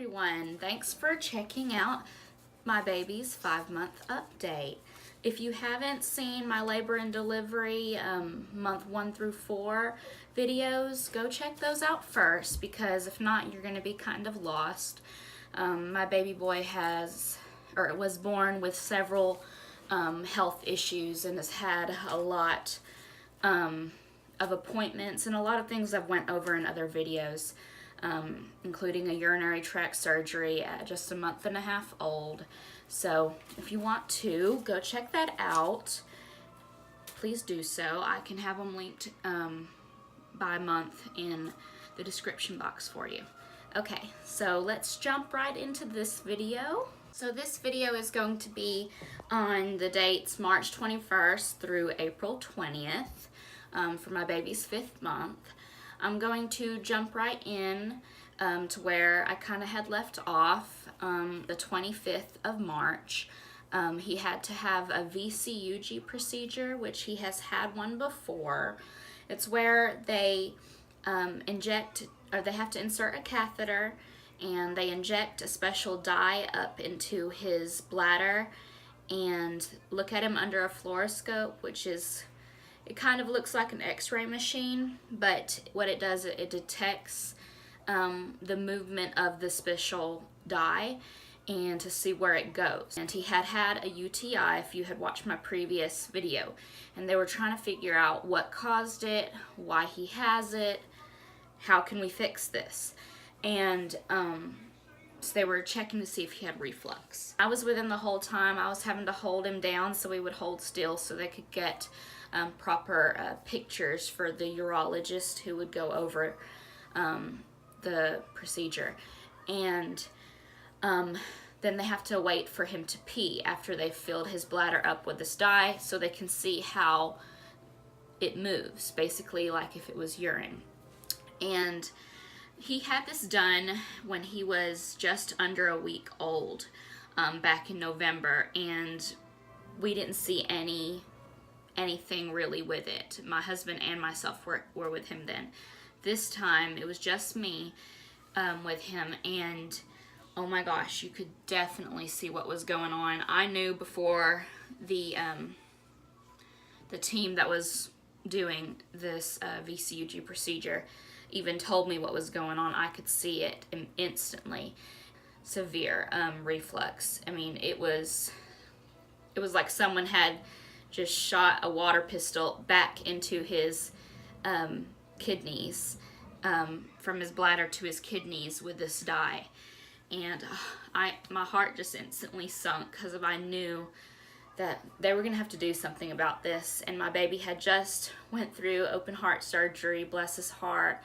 everyone. Thanks for checking out my baby's 5-month update. If you haven't seen my labor and delivery month 1 through 4 videos, go check those out first, because if not, you're going to be kind of lost. My baby boy was born with several health issues and has had a lot of appointments and a lot of things I've went over in other videos, including a urinary tract surgery at just a month and a half old. So if you want to go check that out, please do so. I can have them linked by month in the description box for you. Okay, so let's jump right into this video. So this video is going to be on the dates March 21st through April 20th for my baby's 5th month. I'm going to jump right in to where I kind of had left off, the 25th of March. He had to have a VCUG procedure, which he has had one before. It's where they they have to insert a catheter and they inject a special dye up into his bladder and look at him under a fluoroscope, which is, it kind of looks like an x-ray machine, but what it does, it detects the movement of the special dye and to see where it goes. And he had a UTI, if you had watched my previous video, and they were trying to figure out what caused it, why he has it, how can we fix this. And so they were checking to see if he had reflux. I was with him the whole time. I was having to hold him down so he would hold still so they could get proper pictures for the urologist who would go over the procedure. And then they have to wait for him to pee after they've filled his bladder up with this dye so they can see how it moves, basically like if it was urine. And he had this done when he was just under a week old, back in November, and we didn't see anything really with it. My husband and myself were with him then. This time it was just me with him, and oh my gosh, you could definitely see what was going on. I knew before the team that was doing this VCUG procedure even told me what was going on. I could see it instantly. Severe reflux. I mean, it was like someone had just shot a water pistol back into his kidneys, from his bladder to his kidneys with this dye. And my heart just instantly sunk, because I knew that they were going to have to do something about this. And my baby had just went through open heart surgery, bless his heart,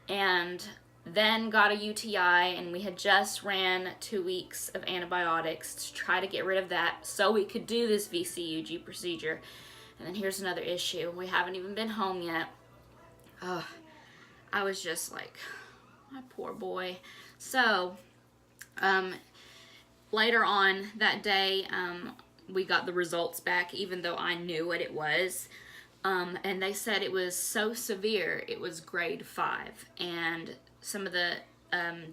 and then got a UTI, and we had just ran 2 weeks of antibiotics to try to get rid of that so we could do this VCUG procedure. And then here's another issue. We haven't even been home yet. I was just like, my poor boy. So later on that day, we got the results back, even though I knew what it was. And they said it was so severe, it was grade 5. And some of the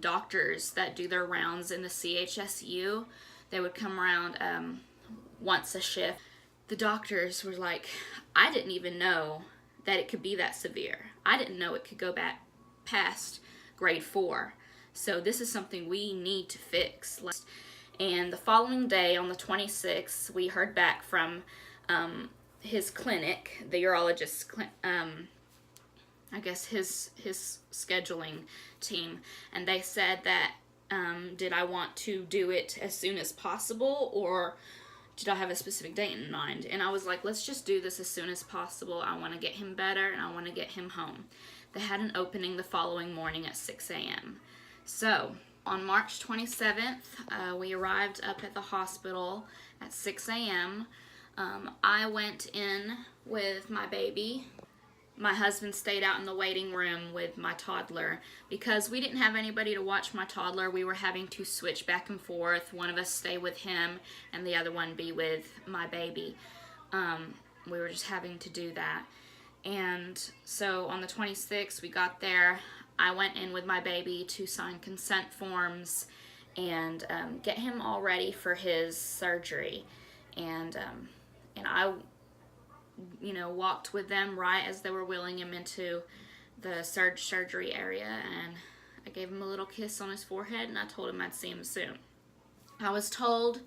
doctors that do their rounds in the CHSU, they would come around once a shift. The doctors were like, I didn't even know that it could be that severe. I didn't know it could go back past grade 4. So this is something we need to fix. And the following day, on the 26th, we heard back from his clinic, the urologist's I guess his scheduling team, and they said that did I want to do it as soon as possible, or did I have a specific date in mind? And I was like, let's just do this as soon as possible. I want to get him better and I want to get him home. They had an opening the following morning at 6 a.m. So on March 27th, we arrived up at the hospital at 6 a.m. I went in with my baby. My husband stayed out in the waiting room with my toddler. Because we didn't have anybody to watch my toddler, we were having to switch back and forth. One of us stay with him and the other one be with my baby. We were just having to do that. And so on the 26th, we got there. I went in with my baby to sign consent forms and get him all ready for his surgery. And I, walked with them right as they were wheeling him into the surgery area, and I gave him a little kiss on his forehead, and I told him I'd see him soon. I was told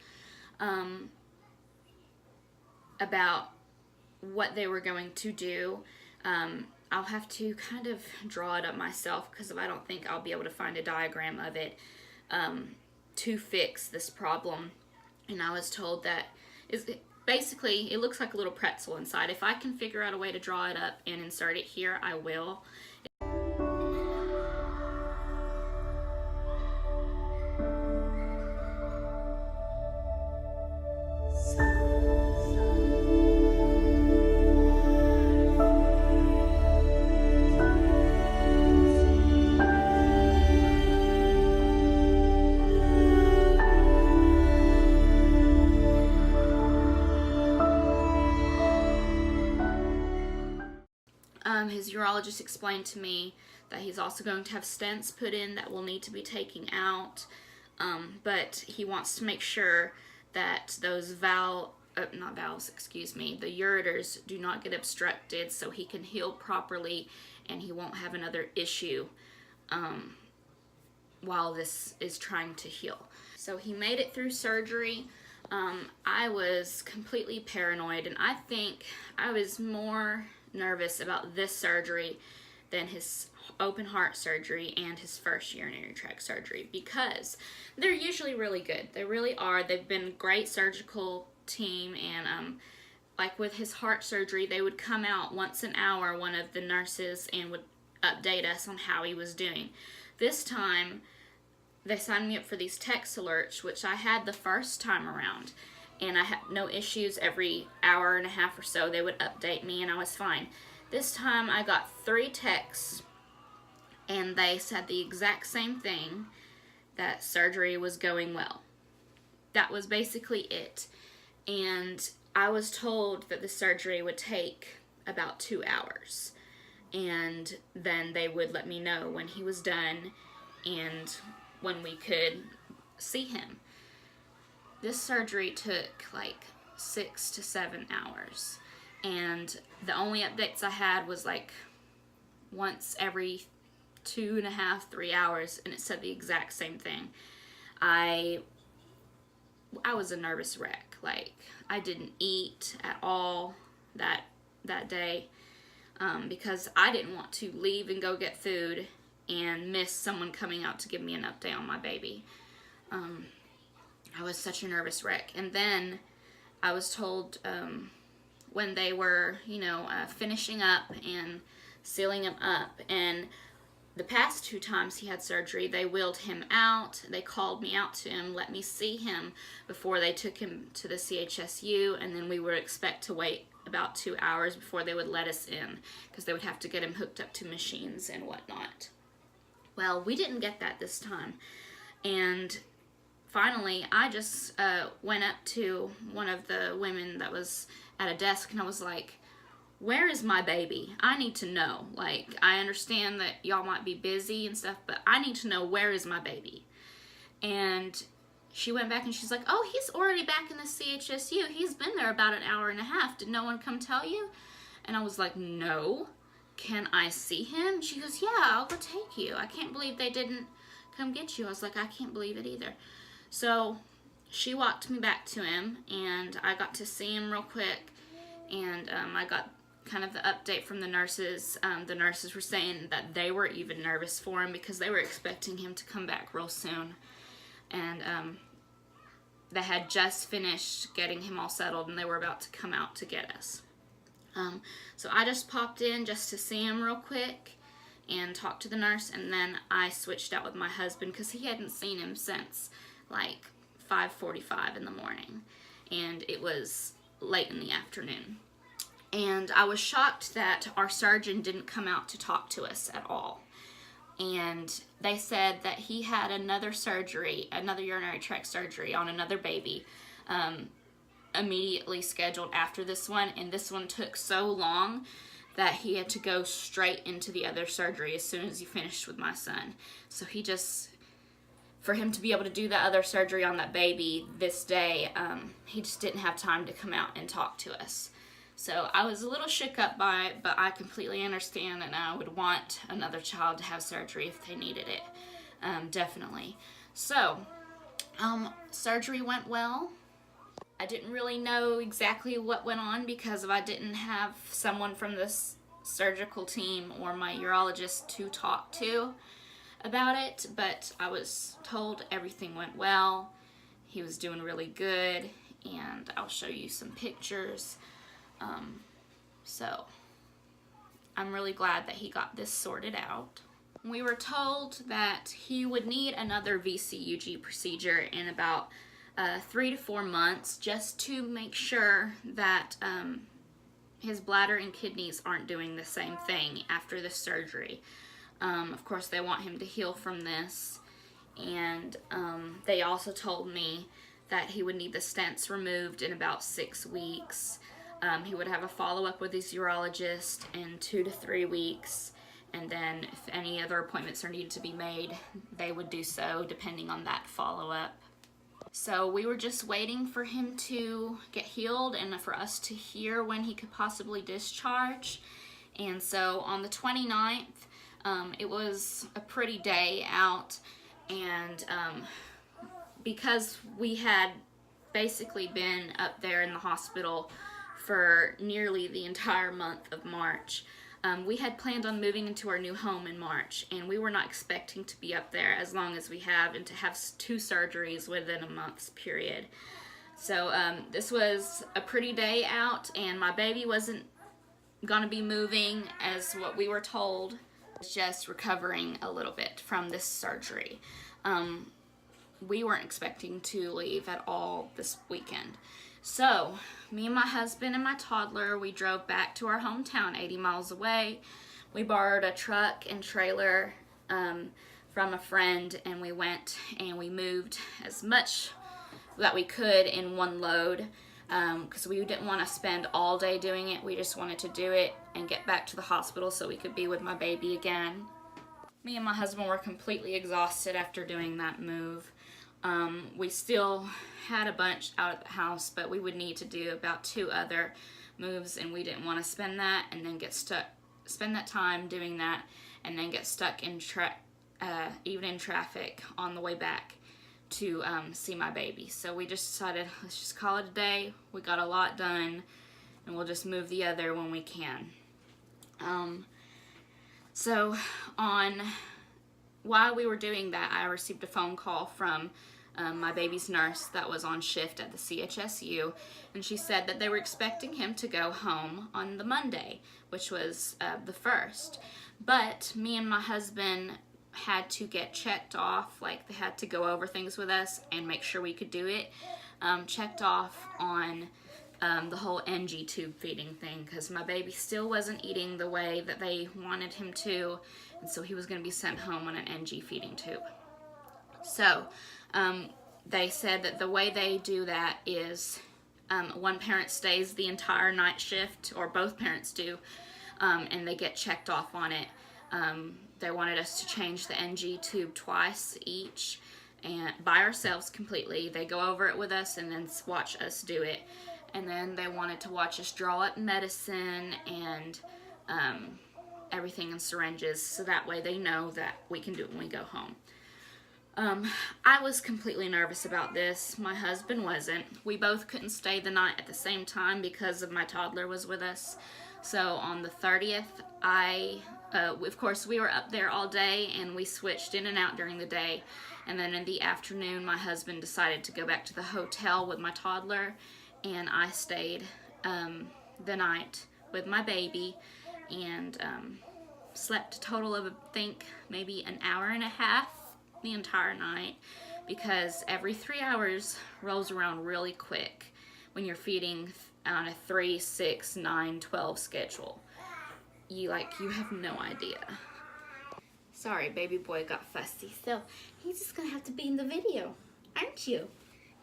about what they were going to do. I'll have to kind of draw it up myself because I don't think I'll be able to find a diagram of it to fix this problem. And I was told that basically it looks like a little pretzel inside. If I can figure out a way to draw it up and insert it here, I will. His urologist explained to me that he's also going to have stents put in that will need to be taken out, but he wants to make sure that those the ureters do not get obstructed so he can heal properly and he won't have another issue while this is trying to heal. So he made it through surgery. I was completely paranoid, and I think I was more nervous about this surgery than his open heart surgery and his first urinary tract surgery, because they're usually really good. They really are. They've been a great surgical team, and like with his heart surgery, they would come out once an hour, one of the nurses, and would update us on how he was doing. This time they signed me up for these text alerts, which I had the first time around, and I had no issues. Every hour and a half or so they would update me and I was fine. This time I got 3 texts and they said the exact same thing, that surgery was going well. That was basically it. And I was told that the surgery would take about 2 hours, and then they would let me know when he was done and when we could see him. This surgery took like 6 to 7 hours, and the only updates I had was like once every 2.5, 3 hours, and it said the exact same thing. I was a nervous wreck. Like, I didn't eat at all that day because I didn't want to leave and go get food and miss someone coming out to give me an update on my baby. I was such a nervous wreck. And then I was told when they were, finishing up and sealing him up, and the past 2 times he had surgery, they wheeled him out. They called me out to him, let me see him before they took him to the CHSU, and then we would expect to wait about 2 hours before they would let us in, because they would have to get him hooked up to machines and whatnot. Well, we didn't get that this time. And finally, I just went up to one of the women that was at a desk, and I was like, where is my baby? I need to know. Like, I understand that y'all might be busy and stuff, but I need to know, where is my baby? And she went back and she's like, oh, he's already back in the CHSU. He's been there about an hour and a half. Did no one come tell you? And I was like, no. Can I see him? She goes, yeah, I'll go take you. I can't believe they didn't come get you. I was like, I can't believe it either. So she walked me back to him, and I got to see him real quick, and I got kind of the update from the nurses. The nurses were saying that they were even nervous for him because they were expecting him to come back real soon. And they had just finished getting him all settled, and they were about to come out to get us. So I just popped in just to see him real quick and talk to the nurse, and then I switched out with my husband because he hadn't seen him since like 5:45 in the morning, and it was late in the afternoon. And I was shocked that our surgeon didn't come out to talk to us at all. And they said that he had another surgery, another urinary tract surgery on another baby, immediately scheduled after this one, and this one took so long that he had to go straight into the other surgery as soon as he finished with my son. So for him to be able to do the other surgery on that baby this day, he just didn't have time to come out and talk to us. So I was a little shook up by it, but I completely understand, and I would want another child to have surgery if they needed it, definitely. So, surgery went well. I didn't really know exactly what went on because I didn't have someone from this surgical team or my urologist to talk to about it, but I was told everything went well. He was doing really good, and I'll show you some pictures. So I'm really glad that he got this sorted out. We were told that he would need another VCUG procedure in about 3 to 4 months, just to make sure that his bladder and kidneys aren't doing the same thing after the surgery. Of course, they want him to heal from this, and they also told me that he would need the stents removed in about 6 weeks. He would have a follow-up with his urologist in 2 to 3 weeks, and then if any other appointments are needed to be made, they would do so depending on that follow-up. So we were just waiting for him to get healed and for us to hear when he could possibly discharge. And so on the 29th, it was a pretty day out, and because we had basically been up there in the hospital for nearly the entire month of March, we had planned on moving into our new home in March, and we were not expecting to be up there as long as we have and to have 2 surgeries within a month's period. So this was a pretty day out, and my baby wasn't going to be moving as what we were told. Just recovering a little bit from this surgery. We weren't expecting to leave at all this weekend. So, me and my husband and my toddler, we drove back to our hometown 80 miles away. We borrowed a truck and trailer from a friend, and we went and we moved as much that we could in one load, because we didn't want to spend all day doing it. We just wanted to do it and get back to the hospital so we could be with my baby again. Me and my husband were completely exhausted after doing that move. We still had a bunch out at the house, but we would need to do about 2 other moves, and we didn't want to spend that and then spend that time doing that and then get stuck in even in traffic on the way back to see my baby. So we just decided, let's just call it a day. We got a lot done, and we'll just move the other when we can. So while we were doing that, I received a phone call from my baby's nurse that was on shift at the CHSU, and she said that they were expecting him to go home on the Monday, which was the 1st. But me and my husband had to get checked off, like they had to go over things with us and make sure we could do it, checked off on the whole NG tube feeding thing, because my baby still wasn't eating the way that they wanted him to, and so he was going to be sent home on an NG feeding tube. So they said that the way they do that is one parent stays the entire night shift, or both parents do, and they get checked off on it. They wanted us to change the NG tube twice each, and by ourselves completely. They go over it with us and then watch us do it. And then they wanted to watch us draw up medicine and everything in syringes, so that way they know that we can do it when we go home. I was completely nervous about this. My husband wasn't. We both couldn't stay the night at the same time because of my toddler was with us. So on the 30th, of course, we were up there all day, and we switched in and out during the day. And then in the afternoon, my husband decided to go back to the hotel with my toddler, and I stayed the night with my baby, and slept a total of, I think, maybe an hour and a half the entire night, because every 3 hours rolls around really quick when you're feeding on a 3, 6, 9, 12 schedule. You have no idea. Sorry, baby boy got fussy, so he's just gonna have to be in the video, aren't you?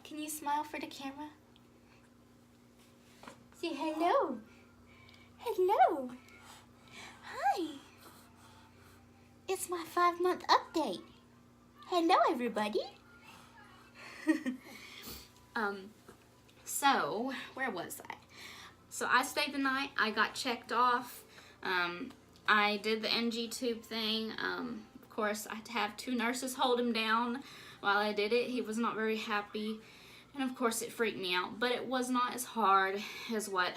Can you smile for the camera? Say hello. Hello. Hi. It's my 5-month update. Hello, everybody. So, where was I? So I stayed the night. I got checked off. I did the NG tube thing. Of course, I had to have 2 nurses hold him down while I did it. He was not very happy. And of course, it freaked me out. But it was not as hard as what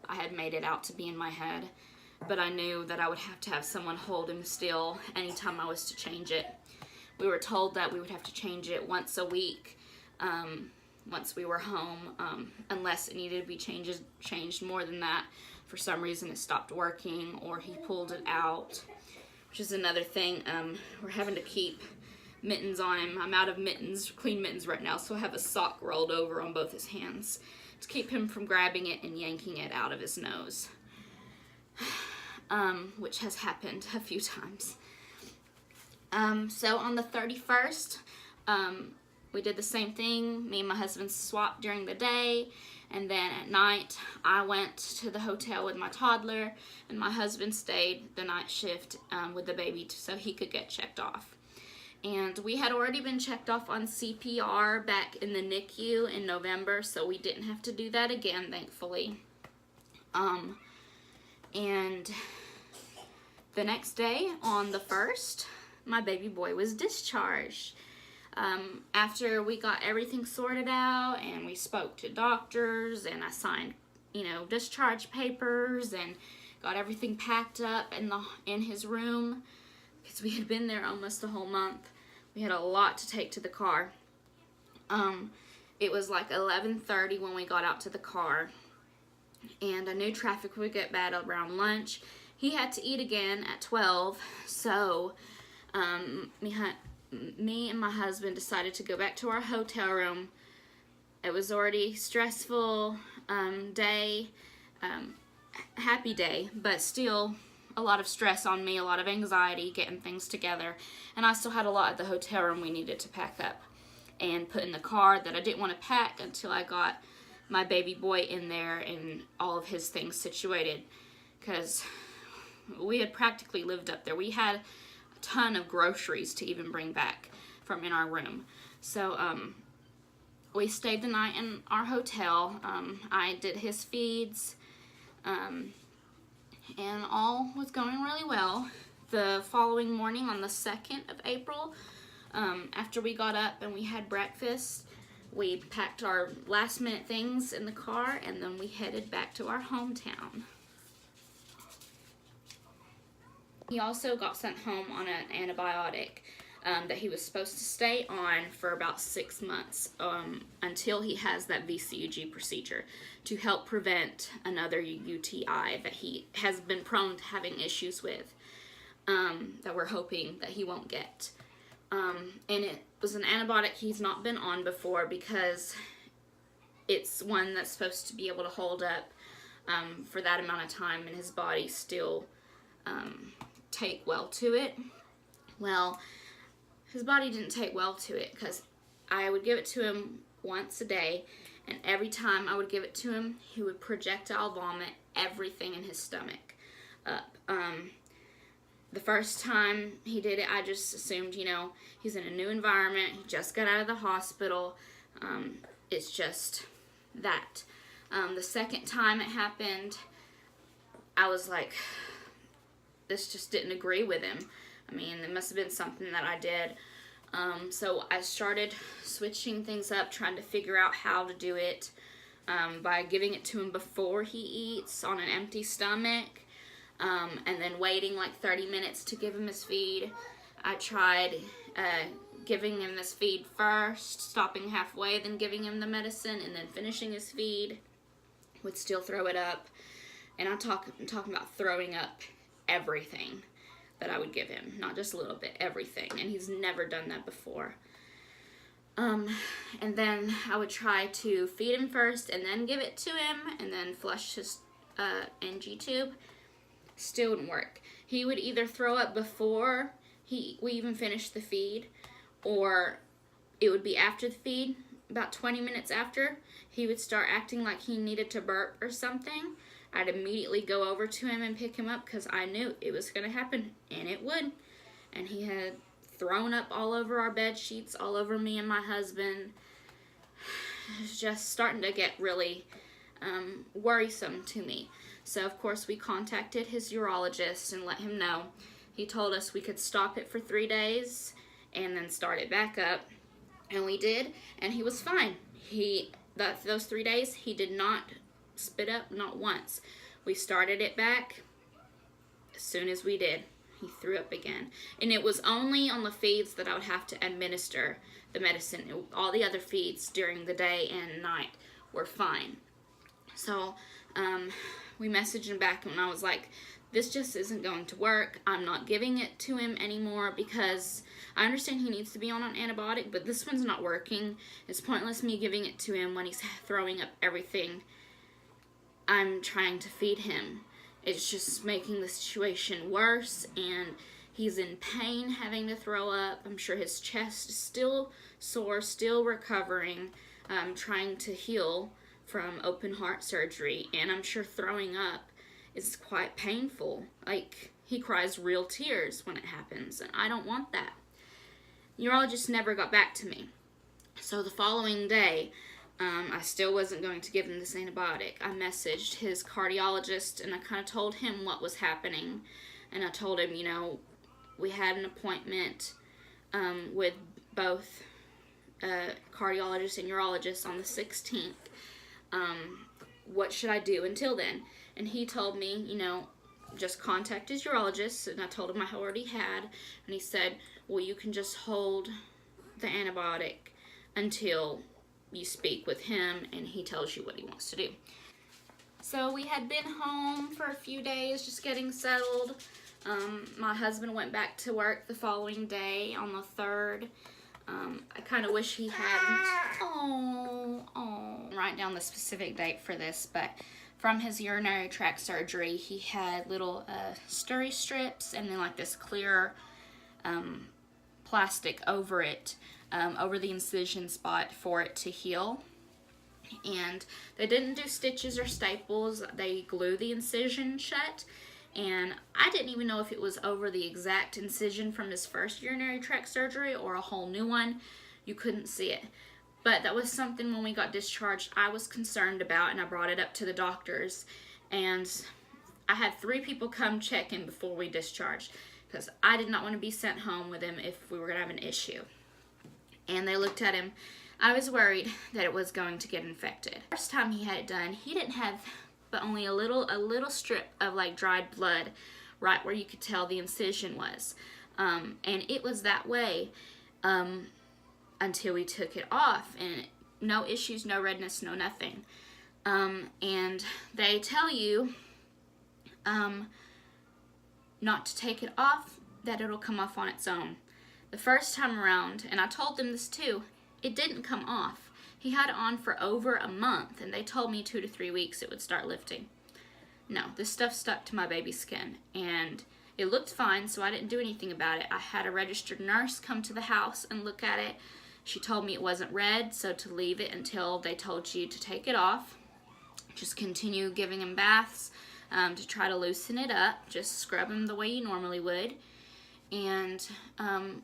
I had made it out to be in my head. But I knew that I would have to have someone hold him still anytime I was to change it. We were told that we would have to change it once a week once we were home, unless it needed to be changed more than that. For some reason it stopped working or he pulled it out, which is another thing. We're having to keep mittens on him. I'm out of mittens, clean mittens right now, so I have a sock rolled over on both his hands to keep him from grabbing it and yanking it out of his nose. Which has happened a few times. So on the 31st, we did the same thing. Me and my husband swapped during the day, and then at night I went to the hotel with my toddler, and my husband stayed the night shift with the baby so he could get checked off. And we had already been checked off on CPR back in the NICU in November, so we didn't have to do that again, thankfully. And the next day, on the 1st, my baby boy was discharged. After we got everything sorted out and we spoke to doctors and I signed, discharge papers and got everything packed up in his room, because we had been there almost a whole month. We had a lot to take to the car. It was like 11:30 when we got out to the car, and I knew traffic would get bad around lunch. He had to eat again at 12, so me and my husband decided to go back to our hotel room. It was already stressful day, happy day, but still a lot of stress on me, a lot of anxiety getting things together. And I still had a lot at the hotel room we needed to pack up and put in the car that I didn't want to pack until I got my baby boy in there and all of his things situated, because we had practically lived up there. We had a ton of groceries to even bring back from in our room. So we stayed the night in our hotel. I did his feeds, and all was going really well. The following morning, on the 2nd of April, after we got up and we had breakfast, we packed our last minute things in the car, and then we headed back to our hometown. He also got sent home on an antibiotic that he was supposed to stay on for about 6 months until he has that VCUG procedure to help prevent another UTI that he has been prone to having issues with, that we're hoping that he won't get. And it was an antibiotic he's not been on before, because it's one that's supposed to be able to hold up for that amount of time, and his body still take well to it. Well, his body didn't take well to it, because I would give it to him once a day, and every time I would give it to him, he would projectile vomit everything in his stomach up. The first time he did it, I just assumed, he's in a new environment, he just got out of the hospital, it's just that. The second time it happened, I was like, this just didn't agree with him. I mean, it must have been something that I did. So I started switching things up, trying to figure out how to do it by giving it to him before he eats on an empty stomach, and then waiting like 30 minutes to give him his feed. I tried giving him this feed first, stopping halfway, then giving him the medicine, and then finishing his feed. Would still throw it up. And I'm talking about throwing up everything that I would give him, not just a little bit, everything, and he's never done that before. And then I would try to feed him first and then give it to him, and then flush his NG tube. Still wouldn't work. He would either throw up before we even finished the feed, or it would be after the feed, about 20 minutes after. He would start acting like he needed to burp or something, I'd immediately go over to him and pick him up because I knew it was going to happen, and it would. And he had thrown up all over our bed sheets, all over me and my husband. It was just starting to get really worrisome to me. So, of course, we contacted his urologist and let him know. He told us we could stop it for 3 days and then start it back up. And we did, and he was fine. Those 3 days, he did not spit up, not once. We started it back. As soon as we did, he threw up again. And it was only on the feeds that I would have to administer the medicine. All the other feeds during the day and night were fine. So, we messaged him back, and I was like, this just isn't going to work. I'm not giving it to him anymore because I understand he needs to be on an antibiotic, but this one's not working. It's pointless me giving it to him when he's throwing up everything I'm trying to feed him. It's just making the situation worse, and he's in pain having to throw up. I'm sure his chest is still sore, still recovering, trying to heal from open heart surgery, and I'm sure throwing up is quite painful. Like, he cries real tears when it happens, and I don't want that. The urologist never got back to me. So the following day, I still wasn't going to give him this antibiotic. I messaged his cardiologist, and I kind of told him what was happening, and I told him, we had an appointment with both cardiologist and urologist on the 16th. What should I do until then? And he told me, just contact his urologist, and I told him I already had, and he said, well, you can just hold the antibiotic until you speak with him and he tells you what he wants to do. So we had been home for a few days, just getting settled. My husband went back to work the following day on the 3rd. I kind of wish he hadn't. Write down the specific date for this, but from his urinary tract surgery, he had little steri strips and then like this clear plastic over it, over the incision spot for it to heal. And they didn't do stitches or staples. They glue the incision shut. And I didn't even know if it was over the exact incision from his first urinary tract surgery or a whole new one. You couldn't see it. But that was something when we got discharged I was concerned about, and I brought it up to the doctors. And I had 3 people come check in before we discharged because I did not want to be sent home with him if we were going to have an issue. And they looked at him. I was worried that it was going to get infected. First time he had it done, he didn't have but only a little strip of like dried blood right where you could tell the incision was. And it was that way until we took it off, and no issues, no redness, no nothing. And they tell you not to take it off, that it'll come off on its own. The first time around, and I told them this too, it didn't come off. He had it on for over a month, and they told me 2 to 3 weeks it would start lifting. No, this stuff stuck to my baby's skin, and it looked fine, so I didn't do anything about it. I had a registered nurse come to the house and look at it. She told me it wasn't red, so to leave it until they told you to take it off. Just continue giving him baths to try to loosen it up. Just scrub him the way you normally would. And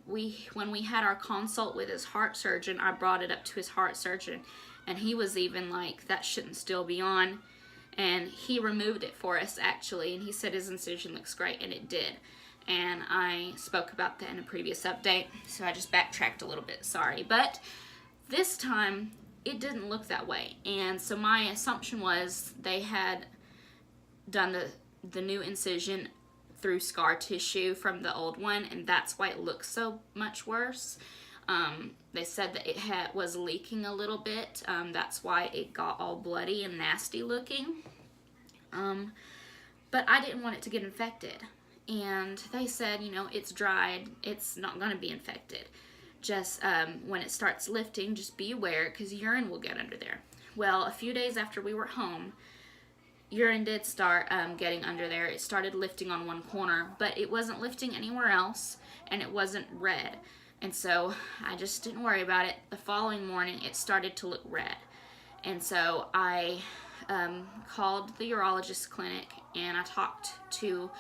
when we had our consult with his heart surgeon, I brought it up to his heart surgeon, and he was even like, that shouldn't still be on. And he removed it for us, actually, and he said his incision looks great, and it did. And I spoke about that in a previous update, so I just backtracked a little bit, sorry. But this time, it didn't look that way. And so my assumption was they had done the new incision through scar tissue from the old one, and that's why it looks so much worse. They said that it was leaking a little bit. That's why it got all bloody and nasty looking. But I didn't want it to get infected. And they said, it's dried. It's not going to be infected. Just when it starts lifting, just be aware because urine will get under there. Well, a few days after we were home, urine did start getting under there. It started lifting on one corner, but it wasn't lifting anywhere else, and it wasn't red. And so I just didn't worry about it. The following morning, it started to look red. And so I called the urologist clinic, and I talked to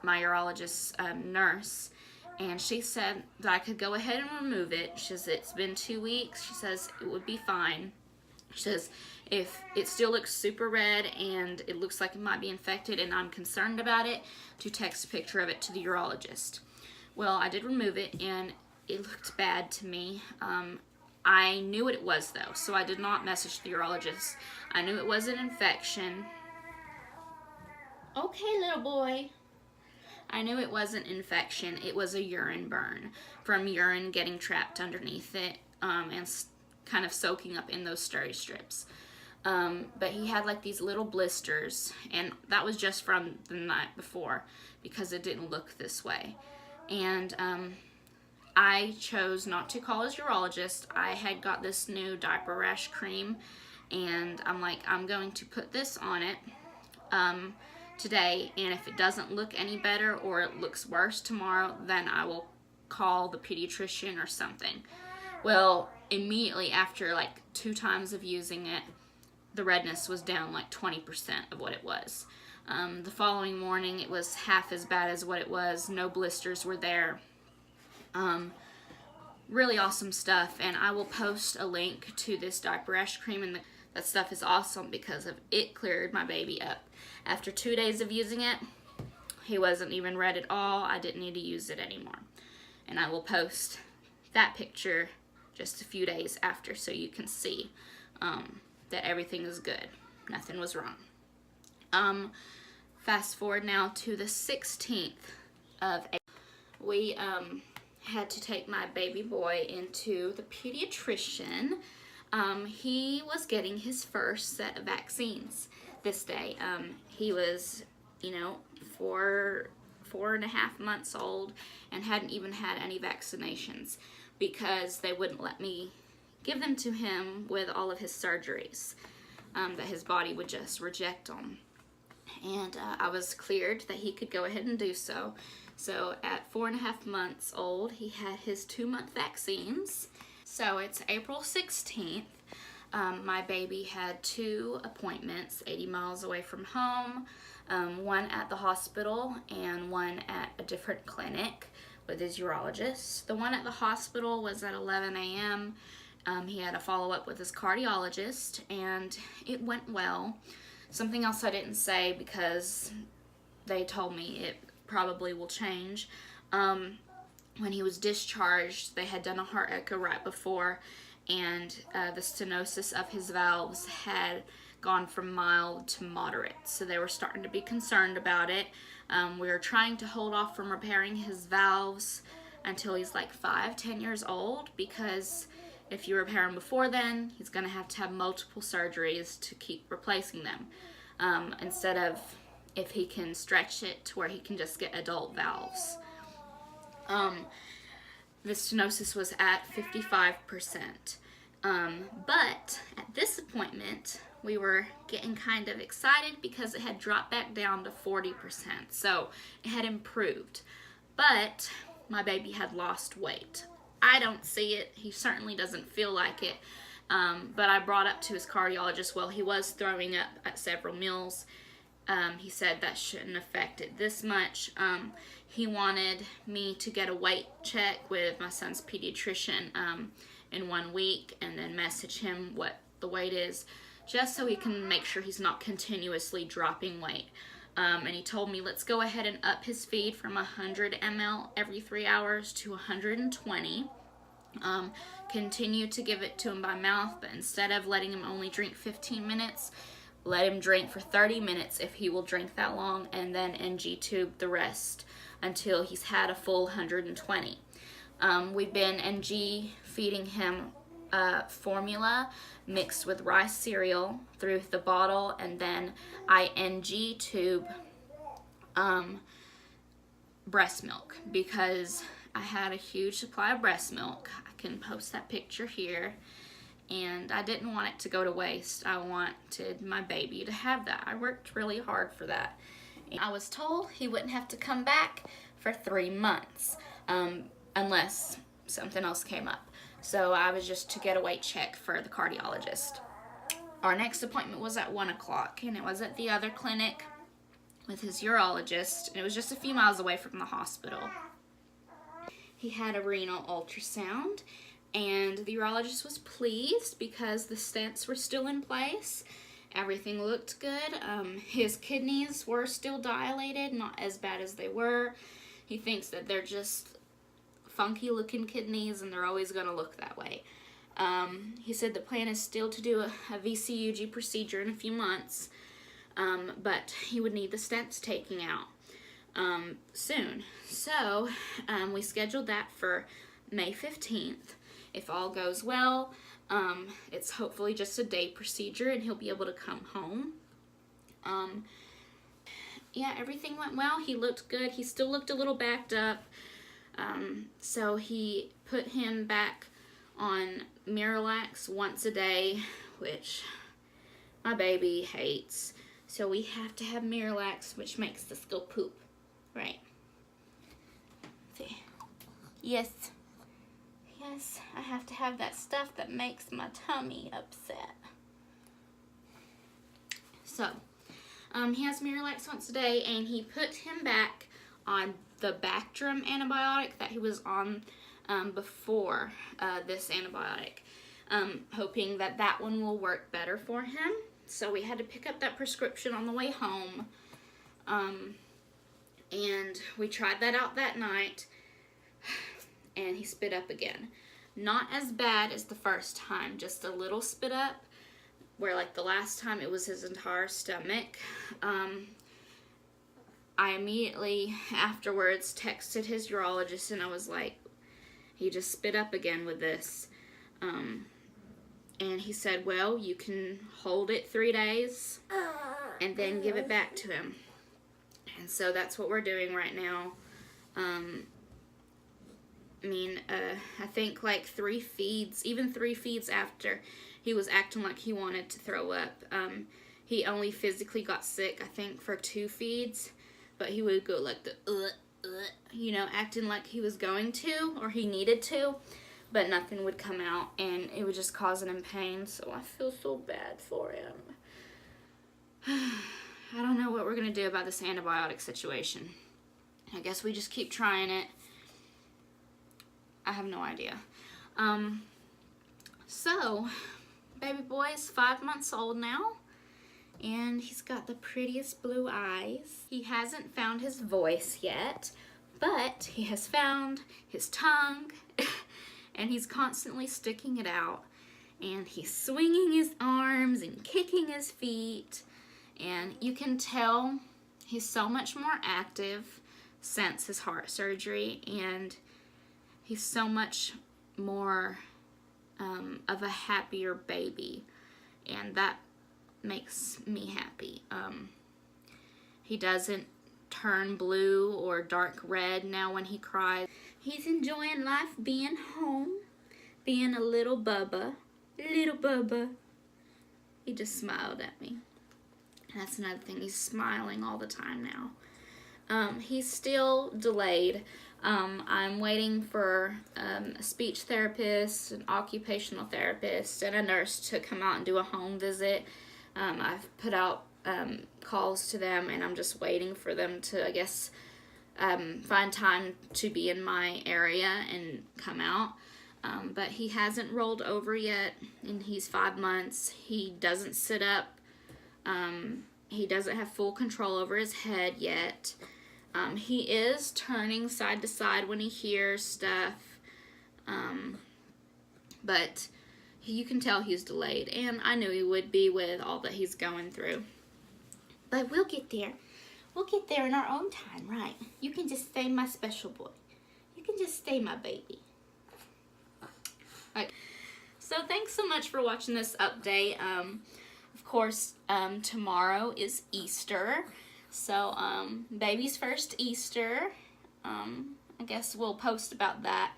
my urologist nurse, and she said that I could go ahead and remove it. She says it's been 2 weeks. She says it would be fine. She says if it still looks super red and it looks like it might be infected and I'm concerned about it, to text a picture of it to the urologist. Well, I did remove it and it looked bad to me. I knew what it was though, so I did not message the urologist. I knew it was an infection. Okay, little boy. I knew it was an infection. It was a urine burn from urine getting trapped underneath it and kind of soaking up in those steri strips. But he had like these little blisters, and that was just from the night before because it didn't look this way. And I chose not to call his urologist. I had got this new Diaper Rash cream, and I'm like, I'm going to put this on it today, and if it doesn't look any better or it looks worse tomorrow, then I will call the pediatrician or something. Well, immediately after like 2 times of using it, the redness was down like 20% of what it was. The following morning, it was half as bad as what it was. No blisters were there. Really awesome stuff, and I will post a link to this Diaper Rash cream, and that stuff is awesome because it cleared my baby up. After 2 days of using it, he wasn't even red at all. I didn't need to use it anymore. And I will post that picture just a few days after so you can see that everything is good. Nothing was wrong. Fast forward now to the 16th of April. We had to take my baby boy into the pediatrician. He was getting his first set of vaccines this day. He was, 4.5 months old and hadn't even had any vaccinations because they wouldn't let me give them to him with all of his surgeries, that his body would just reject them. And I was cleared that he could go ahead and do so. So at 4.5 months old, he had his 2-month vaccines. So it's April 16th. My baby had 2 appointments 80 miles away from home, one at the hospital and one at a different clinic with his urologist. The one at the hospital was at 11 a.m. He had a follow-up with his cardiologist, and it went well. Something else I didn't say because they told me it probably will change. When he was discharged, they had done a heart echo right before, and the stenosis of his valves had gone from mild to moderate. So they were starting to be concerned about it. We were trying to hold off from repairing his valves until he's like 5-10 years old, because if you repair him before then, he's going to have multiple surgeries to keep replacing them. Instead of if he can stretch it to where he can just get adult valves. The stenosis was at 55%. But at this appointment, we were getting kind of excited because it had dropped back down to 40%. So it had improved. But my baby had lost weight. I don't see it. He certainly doesn't feel like it. But I brought up to his cardiologist, well, he was throwing up at several meals. He said that shouldn't affect it this much. He wanted me to get a weight check with my son's pediatrician in 1 week and then message him what the weight is, just so he can make sure he's not continuously dropping weight. And he told me, let's go ahead and up his feed from 100 ml every 3 hours to 120. Continue to give it to him by mouth, but instead of letting him only drink 15 minutes, let him drink for 30 minutes if he will drink that long, and then NG tube the rest until he's had a full 120. We've been NG feeding him formula mixed with rice cereal through the bottle, and then I NG tube breast milk because I had a huge supply of breast milk. I can post that picture here. And I didn't want it to go to waste. I wanted my baby to have that. I worked really hard for that. And I was told he wouldn't have to come back for 3 months unless something else came up. So I was just to get a weight check for the cardiologist. Our next appointment was at 1 o'clock, and it was at the other clinic with his urologist, and it was just a few miles away from the hospital. He had a renal ultrasound, and the urologist was pleased because the stents were still in place. Everything looked good. His kidneys were still dilated, not as bad as they were. He thinks that they're just funky looking kidneys and they're always going to look that way. He said the plan is still to do a VCUG procedure in a few months, but he would need the stents taken out soon. So we scheduled that for May 15th. If all goes well, it's hopefully just a day procedure and he'll be able to come home. Yeah, everything went well. He looked good. He still looked a little backed up. So he put him back on Miralax once a day, which my baby hates. So we have to have Miralax, which makes us go poop, right? See? Yes. Yes, I have to have that stuff that makes my tummy upset. So, he has Miralax once a day, and he put him back on the Bactrim antibiotic that he was on before this antibiotic, hoping that that one will work better for him. So we had to pick up that prescription on the way home, and we tried that out that night, and he spit up again. Not as bad as the first time, just a little spit up, where like the last time it was his entire stomach. I immediately afterwards texted his urologist and I was like, he just spit up again with this. And he said, well, you can hold it 3 days and then give it back to him. And so that's what we're doing right now. I think like 3 feeds, even 3 feeds after, he was acting like he wanted to throw up. He only physically got sick, I think, for 2 feeds, but he would go like the, acting like he was going to, or he needed to, but nothing would come out, and it was just causing him pain, so I feel so bad for him. I don't know what we're going to do about this antibiotic situation. I guess we just keep trying it. I have no idea. So, baby boy is 5 months old now, and he's got the prettiest blue eyes. He hasn't found his voice yet, but he has found his tongue, and he's constantly sticking it out, and he's swinging his arms and kicking his feet, and you can tell he's so much more active since his heart surgery, and he's so much more of a happier baby, and that makes me happy. He doesn't turn blue or dark red now when he cries. He's enjoying life being home, being a little Bubba. Little Bubba. He just smiled at me. That's another thing. He's smiling all the time now. He's still delayed. I'm waiting for a speech therapist, an occupational therapist, and a nurse to come out and do a home visit. I've put out calls to them, and I'm just waiting for them to, I guess, find time to be in my area and come out. But he hasn't rolled over yet, and he's 5 months. He doesn't sit up. He doesn't have full control over his head yet. He is turning side to side when he hears stuff, but you can tell he's delayed, and I knew he would be with all that he's going through. But we'll get there. We'll get there in our own time, right? You can just stay my special boy. You can just stay my baby. Right. So thanks so much for watching this update. Of course, tomorrow is Easter. So, baby's first Easter. I guess we'll post about that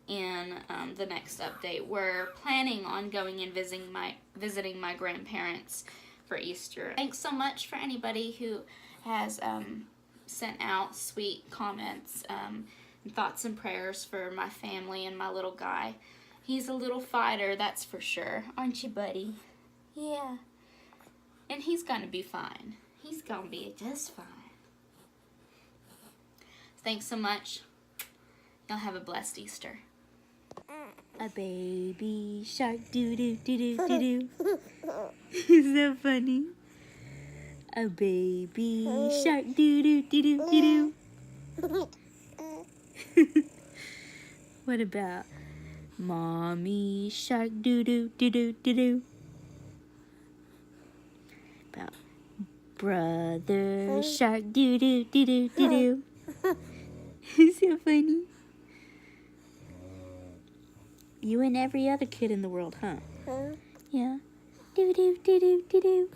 in the next update. We're planning on going and visiting my grandparents for Easter. Thanks so much for anybody who has sent out sweet comments and thoughts and prayers for my family and my little guy. He's a little fighter, that's for sure. Aren't you, buddy? Yeah. And he's gonna be fine. He's gonna be just fine. Thanks so much. Y'all have a blessed Easter. A baby shark doo doo doo doo doo doo. Isn't that funny? A baby shark doo doo doo doo doo doo. What about mommy shark doo doo doo doo doo doo? About brother shark doo doo doo doo doo doo. Is that funny? You and every other kid in the world, huh? Yeah. Doo doo doo doo doo doo.